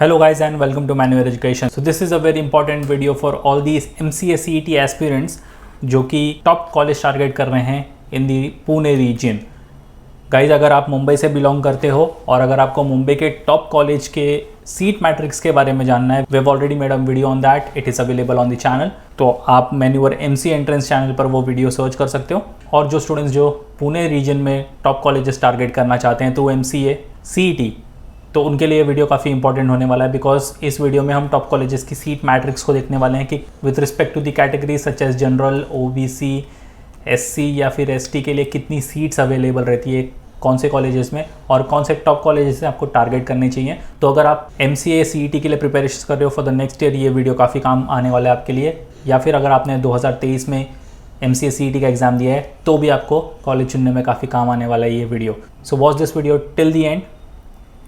Hello guys and welcome to Manual Education. So this is a very important video for all these MCA CET aspirants जो कि top college target कर रहे हैं इन दी Pune reason. Guys अगर आप मुंबई से belong करते हो और अगर आपको मुंबई के टॉप कॉलेज के सीट मैट्रिक्स के बारे में जानना है, we have already made a video on that, it is available on the channel. तो आप मैन्यूअर एमसीए एंट्रेंस चैनल पर वो वीडियो सर्च कर सकते हो. और जो स्टूडेंट्स जो पुणे रीजन में टॉप कॉलेजेस टारगेट करना चाहते हैं तो MCA CET, तो उनके लिए वीडियो काफ़ी इंपॉर्टेंट होने वाला है. बिकॉज इस वीडियो में हम टॉप कॉलेजेस की सीट मैट्रिक्स को देखने वाले हैं कि with respect to the categories such as general, OBC, SC या फिर ST के लिए कितनी सीट्स अवेलेबल रहती है कौन से कॉलेजेस में और कौन से टॉप कॉलेजेस से आपको टारगेट करने चाहिए. तो अगर आप MCA CET के लिए प्रिपरेशन कर रहे हो फॉर द नेक्स्ट ईयर, ये वीडियो काफ़ी काम आने वाला है आपके लिए. या फिर अगर आपने 2023 में MCA CET का एग्ज़ाम दिया है तो भी आपको कॉलेज चुनने में काफ़ी काम आने वाला है ये video. So watch this video till the end.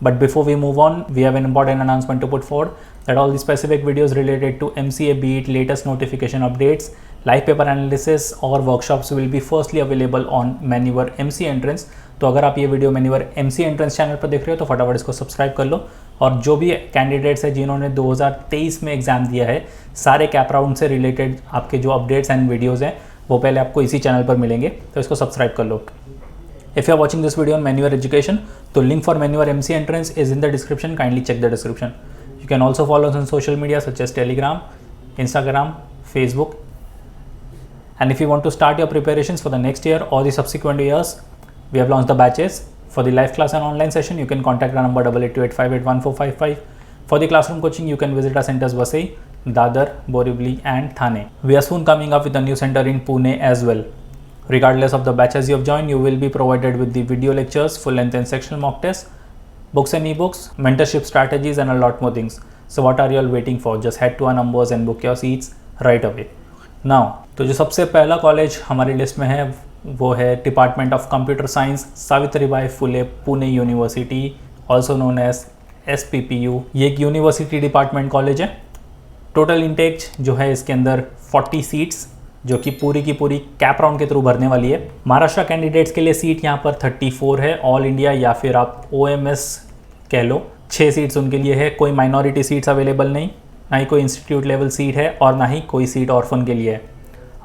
But before we move on, we have an important announcement to put forward that all the specific videos related to MCA, be it latest notification updates, live paper analysis or workshops will be firstly available on Manual MCA Entrance. तो अगर आप ये video Manual MCA Entrance channel पर देख रहे हो तो फटाफट इसको सब्सक्राइब कर लो. और जो भी कैंडिडेट्स हैं जिन्होंने 2023 में एग्ज़ाम दिया है, सारे कैप राउंड से रिलेटेड आपके जो अपडेट्स एंड वीडियोज़ हैं वो पहले आपको इसी चैनल पर मिलेंगे, तो इसको सब्सक्राइब कर लो. If you are watching this video on Manual Education, तो link for Manual MCA Entrance is in the description. Kindly check the description. You can also follow us on social media such as Telegram, Instagram, Facebook. And if you want to start your preparations for the next year or the subsequent years, we have launched the batches. For the live class and online session, you can contact our number 8828581455. For the classroom coaching, you can visit our centers Vasai, Dadar, Borivali and Thane. We are soon coming up with a new center in Pune as well. Regardless of the batches you have joined, you will be provided with the video lectures, full length and sectional mock tests, books and ebooks, mentorship strategies and a lot more things. So what are you all waiting for? Just head to our numbers and book your seats right away. Now, तो जो सबसे पहला college हमारी list में है वो है department of computer science, Savitribai Phule Pune university, also known as SPPU. ये एक यूनिवर्सिटी डिपार्टमेंट कॉलेज है. टोटल इंटेक जो है इसके अंदर 40 सीट्स जो कि पूरी की पूरी कैप राउंड के थ्रू भरने वाली है. महाराष्ट्र कैंडिडेट्स के लिए सीट यहाँ पर 34 है. ऑल इंडिया या फिर आप OMS कह लो 6 सीट्स उनके लिए है. कोई माइनॉरिटी सीट्स अवेलेबल नहीं, ना ही कोई इंस्टीट्यूट लेवल सीट है और ना ही कोई सीट ऑर्फन के लिए है.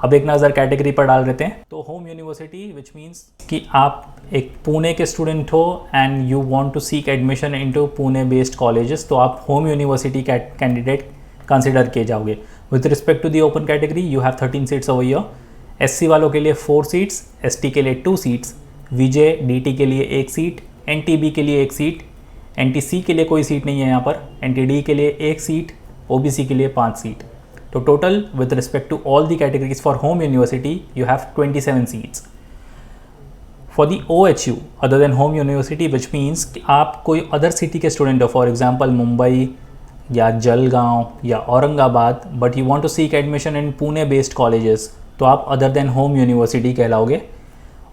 अब एक नज़र कैटेगरी पर डाल देते हैं. तो होम यूनिवर्सिटी विच मीन्स कि आप एक पुणे के स्टूडेंट हो and you want to seek admission into Pune based colleges, तो आप होम यूनिवर्सिटी कैंडिडेट कंसिडर किए जाओगे. With respect to the open category you have 13 seats over here. SC वालों के लिए 4 सीट्स, ST के लिए 2 सीट्स, VJ DT के लिए 1 सीट, NTB के लिए 1 सीट, NTC के लिए कोई सीट नहीं है यहाँ पर, NTD के लिए 1 सीट, OBC के लिए 5 सीट. तो total with respect to all the categories for home university you have 27 seats. For the OHU other than home university which means कि आप कोई अदर सिटी के स्टूडेंट हो, फॉर एग्जाम्पल मुंबई या जलगांव या Aurangabad, but you want to seek admission in Pune based colleges, तो आप other than home university कहलाओगे.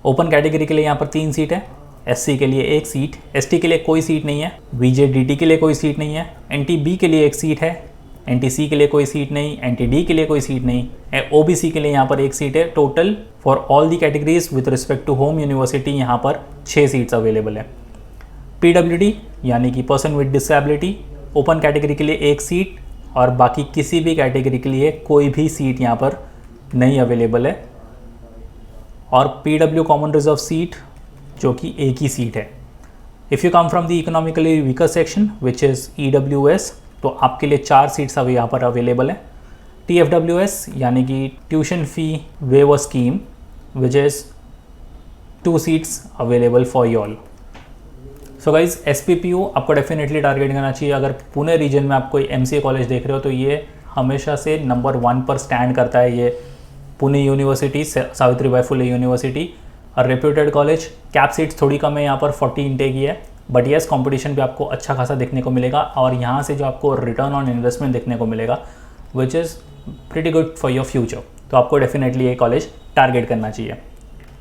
ओपन कैटेगरी के लिए यहाँ पर 3 सीट है, SC के लिए 1 सीट, ST के लिए कोई सीट नहीं है, VJ DT के लिए कोई सीट नहीं है, NTB के लिए 1 सीट है, NTC के लिए कोई सीट नहीं, NTD के लिए कोई सीट नहीं, OBC के लिए यहाँ पर 1 सीट है. Total for all the categories with respect to home university यहाँ पर 6 सीट्स अवेलेबल है. PWD यानी कि person with disability, open category के लिए 1 सीट और बाकी किसी भी कैटेगरी के लिए कोई भी सीट यहाँ पर नहीं अवेलेबल है. और PW कॉमन रिजर्व सीट जो कि 1 ही सीट है. If you come from the economically weaker section which is EWS, तो आपके लिए 4 सीट्स अभी यहाँ पर अवेलेबल है. TFWS यानी कि tuition fee waiver scheme which is 2 seats available for you all. So guys SPPU आपको डेफिनेटली टारगेट करना चाहिए. अगर पुणे रीजन में आप कोई MCA कॉलेज देख रहे हो तो ये हमेशा से नंबर 1 पर स्टैंड करता है. ये पुणे यूनिवर्सिटी, सावित्रीबाई फुले यूनिवर्सिटी, और रेप्यूटेड कॉलेज. कैप सीट्स थोड़ी कम है यहाँ पर, 40 इंटेक ही है, बट येस कॉम्पिटिशन भी आपको अच्छा खासा देखने को मिलेगा और यहाँ से जो आपको रिटर्न ऑन इन्वेस्टमेंट देखने को मिलेगा which is pretty good for your future. तो आपको डेफिनेटली ये कॉलेज टारगेट करना चाहिए.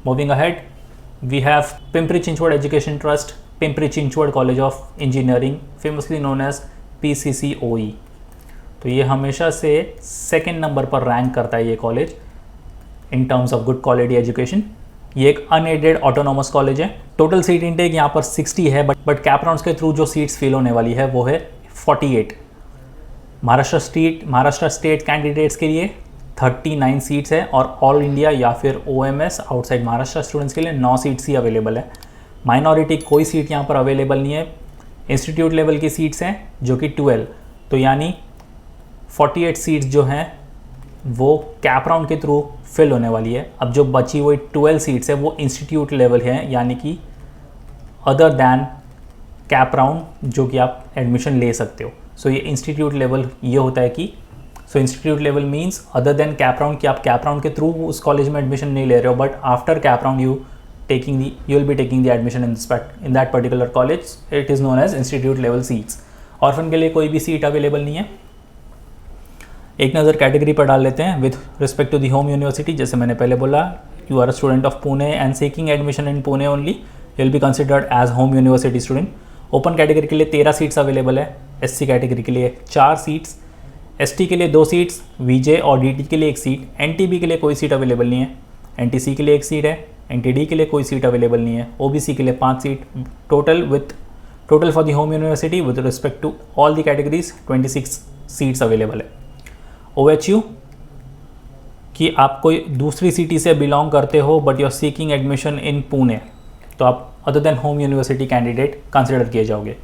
Moving ahead we have Pimpri Chinchwad education trust, Pimpri Chinchwad college of engineering, famously known as PCCOE. तो ये हमेशा से 2nd नंबर पर रैंक करता है ये college in terms of good quality education. ये एक अनएडेड ऑटोनॉमस कॉलेज है. टोटल सीट इंटेक यहाँ पर 60 है, बट कैप राउंड्स के थ्रू जो सीट्स फिल होने वाली है वो है 48। महाराष्ट्र स्टेट कैंडिडेट्स के लिए 39 सीट्स है और ऑल इंडिया या फिर OMS आउटसाइड महाराष्ट्र स्टूडेंट्स के लिए 9 सीट्स ही अवेलेबल है। माइनॉरिटी कोई सीट यहाँ पर अवेलेबल नहीं है। इंस्टीट्यूट लेवल की सीट्स हैं जो कि 12, तो यानी 48 सीट्स जो हैं वो कैप राउंड के थ्रू फिल होने वाली है। अब जो बची हुई 12 सीट्स है वो इंस्टीट्यूट लेवल है, यानी कि अदर दैन कैप राउंड जो कि आप एडमिशन ले सकते हो। सो ये इंस्टीट्यूट लेवल ये होता है कि institute level means other than cap round, कि आप कैप राउंड के थ्रू उस कॉलेज में एडमिशन नहीं ले रहे हो, but after cap round you will be taking the admission in that particular college. It is known as institute level seats. Orphan के लिए कोई भी सीट अवेलेबल नहीं है। एक नज़र कैटेगरी पर डाल लेते हैं with respect to the home university. जैसे मैंने पहले बोला, you are a student of Pune and seeking admission in Pune only, you will be considered as home university student. Open category के लिए 13 सीट्स अवेलेबल है, SC कैटेगरी के लिए 4 सीट्स, ST के लिए 2 सीट्स, VJ और DT के लिए 1 सीट, NTB के लिए कोई सीट अवेलेबल नहीं है, NTC के लिए 1 सीट है, NTD के लिए कोई सीट अवेलेबल नहीं है, OBC के लिए 5 seat. Total for the home university with respect to all the categories 26 seats available है। OHU कि आप कोई दूसरी सिटी से बिलोंग करते हो but you are seeking admission in Pune, तो आप other than home university candidate consider किए जाओगे।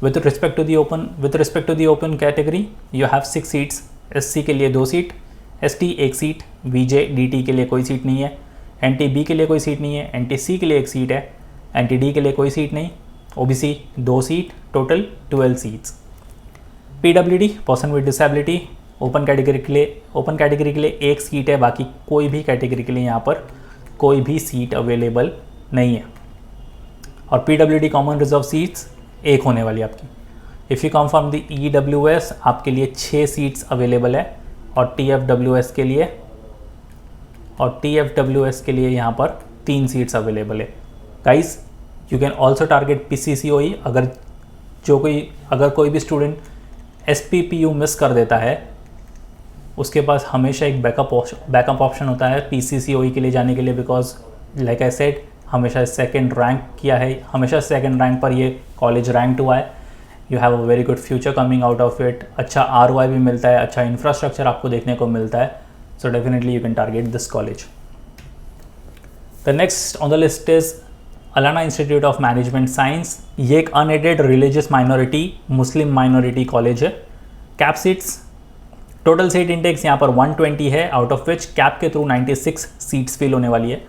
With respect to the open category you have 6 seats, SC के लिए 2 seat, ST 1 seat, VJ DT के लिए कोई सीट नहीं है, NTB के लिए कोई सीट नहीं है, NTC के लिए 1 सीट है, NTD के लिए कोई सीट नहीं, OBC 2 seat, total 12 seats. PWD person with disability open category के लिए 1 सीट है, बाकी कोई भी कैटेगरी के लिए यहाँ पर कोई भी सीट अवेलेबल नहीं है। और PWD कॉमन रिजर्व सीट्स 1 होने वाली आपकी। If you come from the EWS आपके लिए 6 सीट्स अवेलेबल है और TFWS के लिए यहाँ पर 3 सीट्स अवेलेबल है। Guys you can also target PCCOE। अगर कोई भी स्टूडेंट SPPU मिस कर देता है, उसके पास हमेशा एक बैकअप ऑप्शन होता है PCCOE के लिए जाने के लिए, बिकॉज लाइक आई सेड हमेशा सेकंड रैंक पर ये कॉलेज रैंक्ड हुआ है। You have a very good future coming out of it. अच्छा ROI भी मिलता है, अच्छा इंफ्रास्ट्रक्चर आपको देखने को मिलता है। So definitely you can target this college. The next on the list is Alana institute of management science. ये एक unaided religious minority Muslim minority college है। CAP seats total seat intakes यहाँ पर 120 है, आउट ऑफ विच कैप के through 96 seats fill होने वाली है।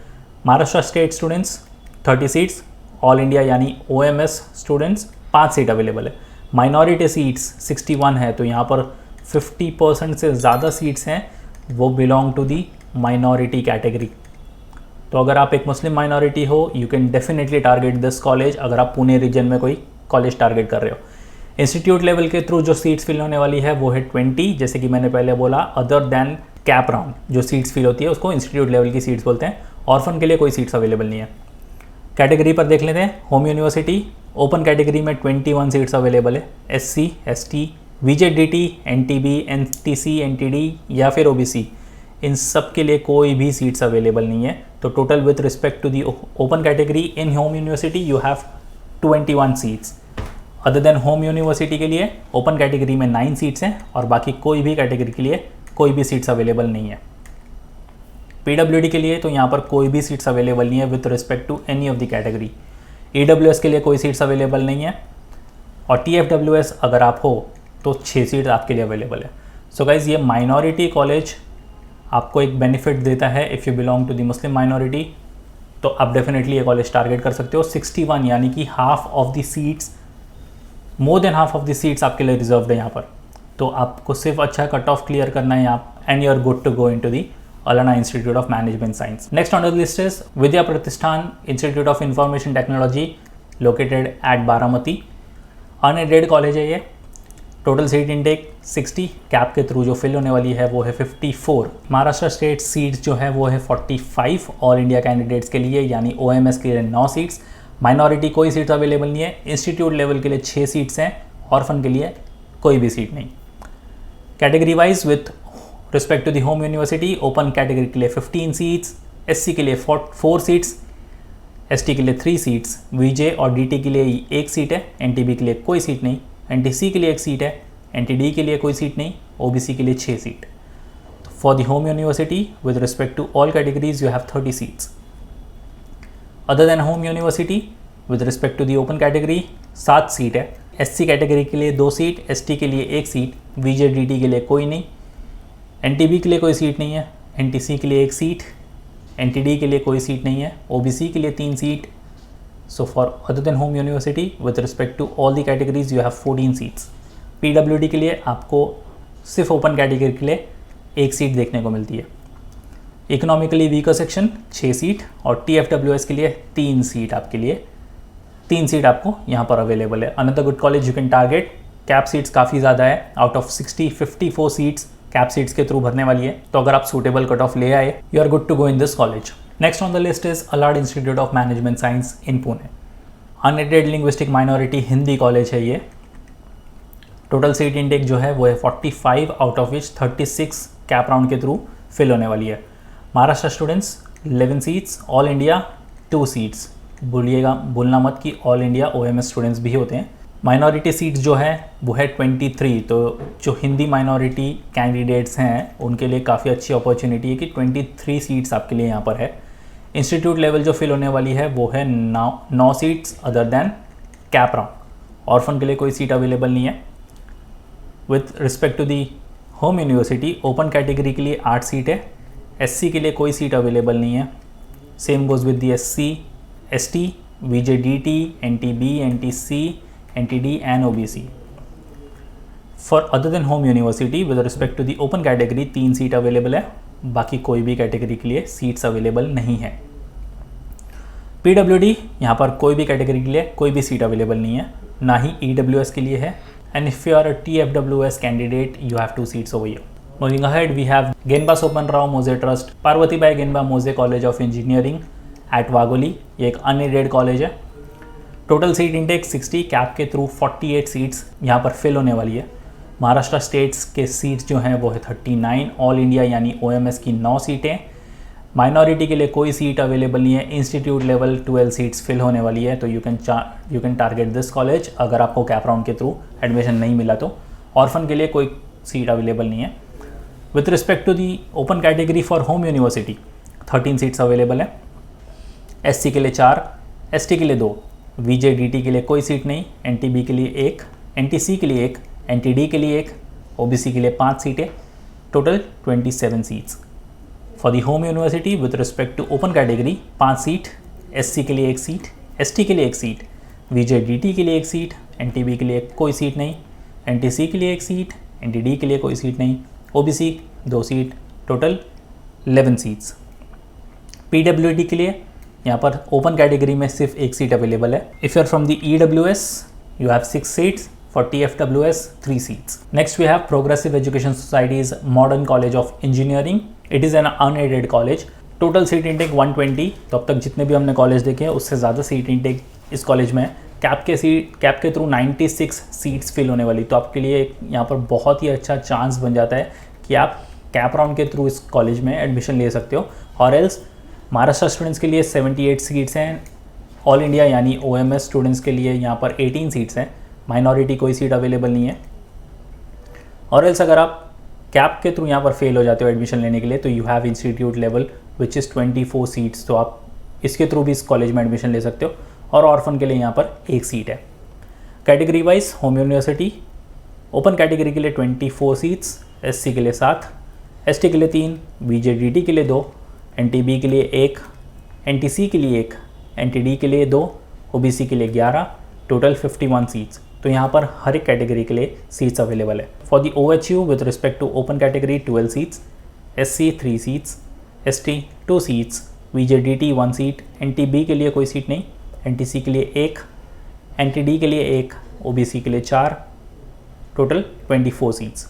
Maharashtra state students 30 seats, all India यानी OMS स्टूडेंट्स 5 सीट अवेलेबल है। माइनॉरिटी सीट्स 61 है, तो यहाँ पर 50% से ज़्यादा सीट्स हैं वो belong to the minority category. तो अगर आप एक मुस्लिम माइनॉरिटी हो, you can definitely target this college अगर आप पुणे रीजन में कोई कॉलेज टारगेट कर रहे हो। इंस्टीट्यूट लेवल के थ्रू जो सीट्स फिल होने वाली है वो है 20, जैसे कि मैंने पहले बोला अदर देन कैप राउंड जो सीट्स फिल होती है उसको इंस्टीट्यूट लेवल की सीट्स बोलते हैं। ऑर्फन के लिए कोई सीट्स अवेलेबल नहीं है। कैटेगरी पर देख लेते हैं। होम यूनिवर्सिटी ओपन कैटेगरी में 21 सीट्स अवेलेबल है। SC, ST, VJ DT, NTB, NTC, NTD या फिर OBC, इन सब के लिए कोई भी सीट्स अवेलेबल नहीं है। तो total with respect to the open category in home university you have 21 seats. Other than home university के लिए ओपन कैटेगरी में 9 सीट्स हैं और बाकी कोई भी कैटेगरी के लिए कोई भी सीट्स अवेलेबल नहीं है। PWD के लिए तो यहाँ पर कोई भी सीट्स अवेलेबल नहीं है with respect to any of the category. EWS के लिए कोई सीट्स अवेलेबल नहीं है और TFWS अगर आप हो तो 6 सीट्स आपके लिए अवेलेबल है। सो गाइज ये माइनॉरिटी कॉलेज आपको एक बेनिफिट देता है। If you belong to the Muslim minority तो आप डेफिनेटली ये कॉलेज टारगेट कर सकते हो। 61 यानी कि more than half of the seats आपके लिए रिजर्व्ड है यहाँ पर। तो आपको सिर्फ अच्छा कट ऑफ क्लियर करना है यहाँ and you are good to go into the Alana institute of management science. Next on the list is Vidya Pratishthan institute of information technology located at Baramati. Unaided college है ये। टोटल सीट इनटेक 60, कैप के through जो fill होने वाली है वो है 54। Maharashtra state seats जो है वो है 45 ऑल इंडिया कैंडिडेट्स के लिए, यानी OMS के लिए 9 सीट्स। माइनॉरिटी कोई सीट्स अवेलेबल नहीं है। इंस्टीट्यूट लेवल के लिए 6 सीट्स हैं, ऑर्फन के लिए कोई भी सीट नहीं। Category wise with respect to the home university open category के लिए 15 सीट्स, SC के लिए 4 सीट्स, ST के लिए 3 सीट्स, VJ और DT के लिए 1 सीट है, NTB के लिए कोई सीट नहीं, NTC के लिए 1 सीट है, NTD के लिए कोई सीट नहीं, OBC के लिए 6 seat. For the home university with respect to all categories you have 30 seats. Other than home university with respect to the open category 7 seat है। SC कैटेगरी के लिए 2 सीट, ST के लिए 1 सीट, VJDT के लिए कोई नहीं, NTB के लिए कोई सीट नहीं है, NTC के लिए 1 सीट, NTD के लिए कोई सीट नहीं है, OBC के लिए 3 seat. So for other than home university with respect to all the categories you have 14 seats. PWD के लिए आपको सिर्फ ओपन कैटेगरी के लिए 1 सीट देखने को मिलती है। इकोनॉमिकली वीकर सेक्शन 6 सीट और TFWS के लिए 3 सीट आपके लिए 3 सीट आपको यहाँ पर अवेलेबल है। Another good college you can target. Cap seats काफ़ी ज़्यादा है, out of 54 seats cap seats के थ्रू भरने वाली है। तो अगर आप सूटेबल कट ऑफ ले आए you are good to go in this college. Next on the list is Allard institute of management science in Pune. Unaided linguistic minority Hindi college है ये। टोटल सीट इंटेक जो है वो है 45 out of which 36 cap round के through fill होने वाली है। Maharashtra students 11 seats, all India 2 seats. भूलना मत कि ऑल इंडिया OMS स्टूडेंट्स भी होते हैं। माइनॉरिटी सीट्स जो है वो है 23। तो जो हिंदी माइनॉरिटी कैंडिडेट्स हैं उनके लिए काफ़ी अच्छी अपॉर्चुनिटी है कि 23 सीट्स आपके लिए यहाँ पर है। इंस्टीट्यूट लेवल जो फिल होने वाली है वो है 9 seats other than cap round. Orphan के लिए कोई सीट अवेलेबल नहीं है। With respect to the home university open category के लिए 8 सीट है, SC के लिए कोई सीट अवेलेबल नहीं है। Same goes with the SC, ST, VJDT, NTB, NTC, NTD and OBC. For other than home university with respect to the open category 3 seat available है, बाकी कोई भी कैटेगरी के लिए सीट्स अवेलेबल नहीं है। PWD यहाँ पर कोई भी कैटेगरी के लिए कोई भी सीट अवेलेबल नहीं है, ना ही EWS के लिए है। And if you are a TFWS candidate you have 2 seats over here. Moving ahead, we have Genba Sopanrao Mose Trust, Parvatibai Genba Mose College of Engineering at Wagholi। ये एक unaided college है। Total seat intake 60, CAP के through 48 seats यहाँ पर fill होने वाली है। Maharashtra states के सीट्स जो हैं वो है 39, ऑल इंडिया यानी OMS की 9 सीटें। माइनॉरिटी के लिए कोई सीट अवेलेबल नहीं है। इंस्टीट्यूट लेवल 12 सीट्स फिल होने वाली है। तो you can target this college अगर आपको कैप राउंड के थ्रू एडमिशन नहीं मिला तो। ऑर्फन के लिए कोई सीट अवेलेबल नहीं है। With respect to the open category for home university 13 seats available है। SC के लिए 4, ST के लिए 2, VJDT के लिए कोई सीट नहीं, NTB के लिए 1, NTC के लिए 1, NTD के लिए 1, OBC के लिए 5 सीटें। Total 27 seats. For the home university with respect to open category 5 seat, SC के लिए 1 सीट, ST के लिए 1 सीट, VJDT के लिए 1 सीट, NTB के लिए कोई सीट नहीं, NTC के लिए 1 सीट, NTD के लिए कोई सीट नहीं, OBC 2 seat. Total 11 seats. PWD के लिए यहाँ पर ओपन कैटेगरी में सिर्फ 1 सीट अवेलेबल है। If you are from the EWS you have 6 seats. For TFWS 3 seats. Next we have progressive education society's modern college of engineering. It is an unaided college. Total seat intake 120। तो अब तक जितने भी हमने college देखे हैं उससे ज़्यादा सीट इंटेक इस कॉलेज में है। कैप के थ्रू 96 सीट्स फिल होने वाली। तो आपके लिए यहाँ पर बहुत ही अच्छा चांस बन जाता है कि आप कैप राउंड के थ्रू इस कॉलेज में एडमिशन ले सकते हो। और एल्स महाराष्ट्र स्टूडेंट्स के लिए 78 सीट्स हैं। ऑल इंडिया यानी OMS स्टूडेंट्स के लिए यहाँ पर 18 सीट्स हैं। माइनॉरिटी कोई सीट अवेलेबल नहीं है। और एल्स अगर आप कैप के थ्रू यहाँ पर फेल हो जाते हो एडमिशन लेने के लिए तो you have institute level which is 24 seats. तो आप इसके थ्रू भी इस कॉलेज में एडमिशन ले सकते हो। और ऑर्फन के लिए यहाँ पर 1 सीट है। Category wise home university open category के लिए 24 सीट्स, SC के लिए 7, ST के लिए 3, VJDT के लिए 2, NTB के लिए 1, NTC के लिए 1, NTD के लिए 2, OBC के लिए 11। Total 51 seats. तो यहाँ पर हर एक कैटेगरी के लिए सीट्स अवेलेबल है। For the OHU with respect to open category 12 seats, SC 3 seats, ST 2 seats, VJDT 1 seat, NTB के लिए कोई सीट नहीं, NTC के लिए 1, NTD के लिए 1, OBC के लिए 4। Total 24 seats.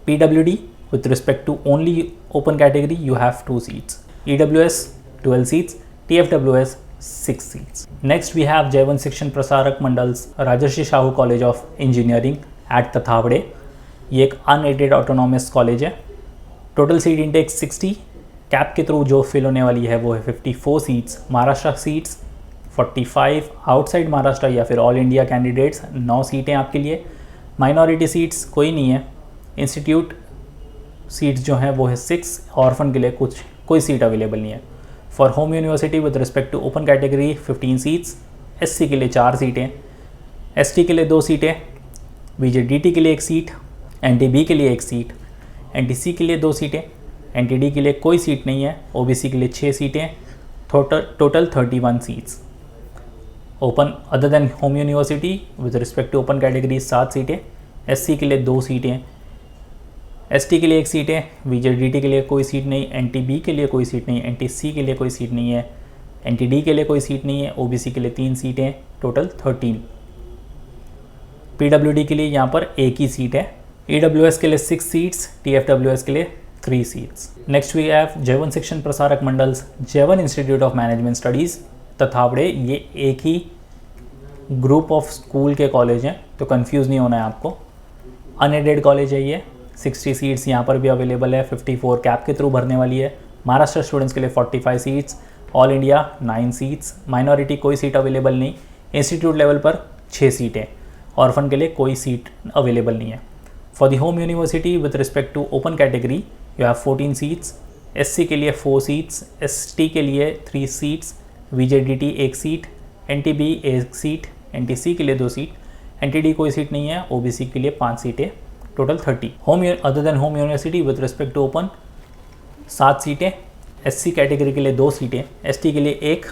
PWD with respect to only open category you have 2 seats. EWS 12 seats, TFWS 6 seats. Next we have Jaivan Shikshan Prasarak Mandal's Rajarshi Shahu College of Engineering at Tathavade. ये एक unaided autonomous college है। Total seat intake 60, CAP के through जो fill होने वाली है वो है 54 seats. Maharashtra seats 45 outside Maharashtra या फिर ऑल इंडिया कैंडिडेट्स 9 सीटें आपके लिए। माइनॉरिटी सीट्स कोई नहीं है। इंस्टीट्यूट सीट्स जो हैं वो है 6, ऑर्फन के लिए कोई सीट अवेलेबल नहीं है। For home university with respect to open category 15 seats, SC के लिए 4 सीटें, ST के लिए 2 सीटें, VJDT के लिए 1 सीट, NTB के लिए 1 सीट, NTC के लिए 2 सीटें, NTD के लिए कोई सीट नहीं है, OBC के लिए 6 सीटें, total 31 seats. Open other than home university with respect to open category 7 सीटें, SC के लिए 2 सीटें, ST के लिए 1 सीट है, VJDT के लिए कोई सीट नहीं, NTB के लिए कोई सीट नहीं, NTC के लिए कोई सीट नहीं है, NTD के लिए कोई सीट नहीं है, OBC के लिए 3 सीटें, टोटल 13। PWD के लिए यहाँ पर 1 ही सीट है, EWS के लिए 6 सीट्स, TFWS के लिए 3 seats. Next we have Jayawant Shikshan Prasarak Mandal's, Jayawant institute of management studies Tathawade. ये एक ही ग्रुप ऑफ स्कूल के कॉलेज हैं, तो कंफ्यूज नहीं होना है आपको। अनएडेड कॉलेज है ये। 60 सीट्स यहाँ पर भी अवेलेबल है, 54 कैप के थ्रू भरने वाली है। महाराष्ट्र स्टूडेंट्स के लिए 45 seats, all India 9 seats, minority कोई सीट अवेलेबल नहीं। इंस्टीट्यूट लेवल पर 6 सीटें, ऑर्फन के लिए कोई सीट अवेलेबल नहीं है। For the home university with respect to open category you have 14 seats, SC के लिए 4 सीट्स, ST के लिए 3 seats, VJDT 1 seat, NTB 1 seat, NTC के लिए 2 सीट, NTD कोई सीट नहीं है, OBC के लिए 5 सीटें, total 30। Home other than home university with respect to open 7 सीटें, SC कैटेगरी के लिए 2 सीटें, ST के लिए 1,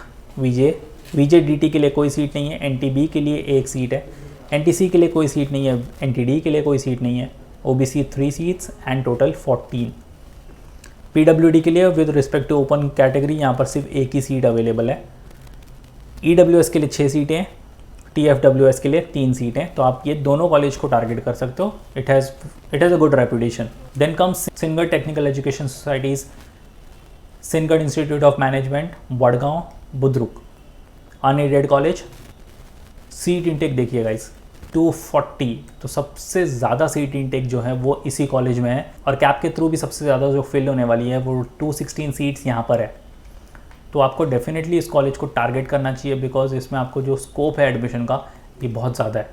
VJDT के लिए कोई सीट नहीं है, NTB के लिए 1 सीट है, NTC के लिए कोई सीट नहीं है, NTD के लिए कोई सीट नहीं है, OBC 3 seats and total 14। PWD के लिए with respect to open category यहाँ पर सिर्फ 1 ही सीट अवेलेबल है। EWS के लिए 6 सीटें, TFWS के लिए 3 सीटें। तो आप ये दोनों कॉलेज को टारगेट कर सकते हो। It has a good reputation. Then comes Sinhgad technical education societies, Sinhgad institute of management, Vadgaon, Budruk, unaided college. Seat intake देखिए गाइस 240, तो सबसे ज़्यादा सीट इंटेक जो है वो इसी कॉलेज में है, और कैप के थ्रू भी सबसे ज़्यादा जो फिल होने वाली है वो 216 सीट्स यहाँ पर है। तो आपको डेफिनेटली इस कॉलेज को टारगेट करना चाहिए, बिकॉज इसमें आपको जो स्कोप है एडमिशन का ये बहुत ज़्यादा है।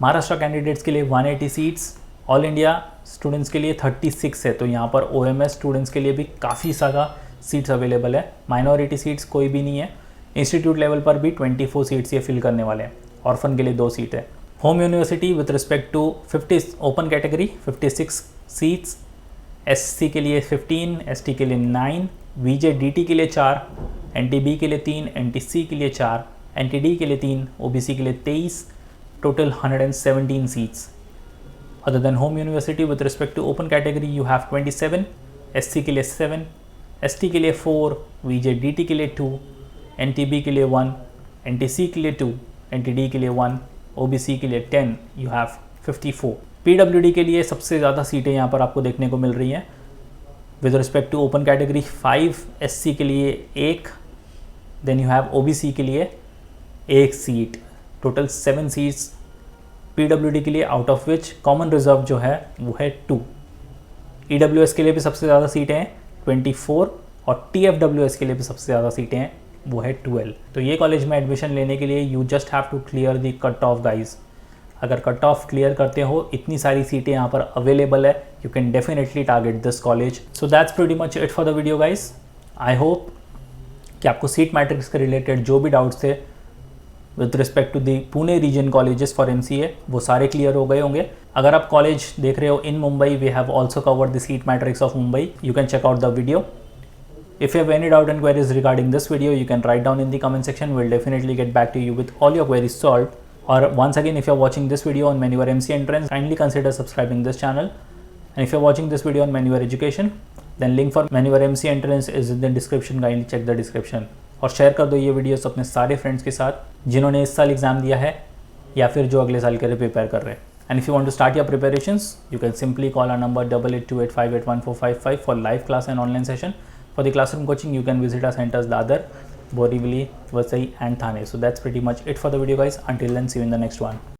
महाराष्ट्र कैंडिडेट्स के लिए 180 सीट्स, ऑल इंडिया स्टूडेंट्स के लिए 36 है, तो यहाँ पर OMS स्टूडेंट्स के लिए भी काफ़ी ज़्यादा सीट्स अवेलेबल है। माइनॉरिटी सीट्स कोई भी नहीं है। इंस्टीट्यूट लेवल पर भी 24 सीट्स ये फिल करने वाले हैं। ऑर्फन के लिए 2 सीट है। Home university with respect to 50 open category 56 seats, SC के लिए 15, ST के लिए 9, VJDT के लिए 4, NTB के लिए 3, NTC के लिए 4, NTD के लिए 3, OBC के लिए 23, total 117 seats. Other than home university with respect to open category you have 27, SC के लिए 7, ST के लिए 4, VJDT के लिए 2, NTB के लिए 1, NTC के लिए 2, NTD के लिए 1, OBC के लिए 10, यू हैव 54। PWD के लिए सबसे ज़्यादा सीटें यहाँ पर आपको देखने को मिल रही हैं। With respect to open category 5, SC के लिए 1, देन यू हैव OBC के लिए 1 सीट, टोटल 7 सीट्स PWD के लिए, out of which common reserve जो है वो है 2। EWS के लिए भी सबसे ज़्यादा सीटें हैं 24, और TFWS के लिए भी सबसे ज़्यादा सीटें हैं वो है 12। तो ये कॉलेज में एडमिशन लेने के लिए you just have to clear the cut off guys. अगर कट ऑफ क्लियर करते हो, इतनी सारी सीटें यहाँ पर अवेलेबल है, you can definitely target this college. So that's pretty much it for the video guys. I hope कि आपको सीट मैट्रिक्स के रिलेटेड जो भी डाउट्स थे with respect to the Pune region colleges for MCA वो सारे क्लियर हो गए होंगे। अगर आप कॉलेज देख रहे हो in Mumbai, we have also covered the seat matrix of Mumbai, you can check out the video. If you have any doubt and queries regarding this video, you can write down in the comment section. We'll definitely get back to you with all your queries solved. Or once again, if you're watching this video on Manure MC Entrance, kindly consider subscribing this channel. And if you're watching this video on Manure Education, then link for Manure MC Entrance is in the description. Kindly check the description. और share कर दो ये videos अपने सारे friends के साथ जिन्होंने इस साल एग्जाम दिया है या फिर जो अगले साल के लिए प्रिपेयर कर रहे हैं. And if you want to start your preparations, you can simply call our number 8828581455 for live class and online session. For the classroom coaching, you can visit our centers Dadar, Borivali, Vasai and Thane. So that's pretty much it for the video guys. Until then, see you in the next one.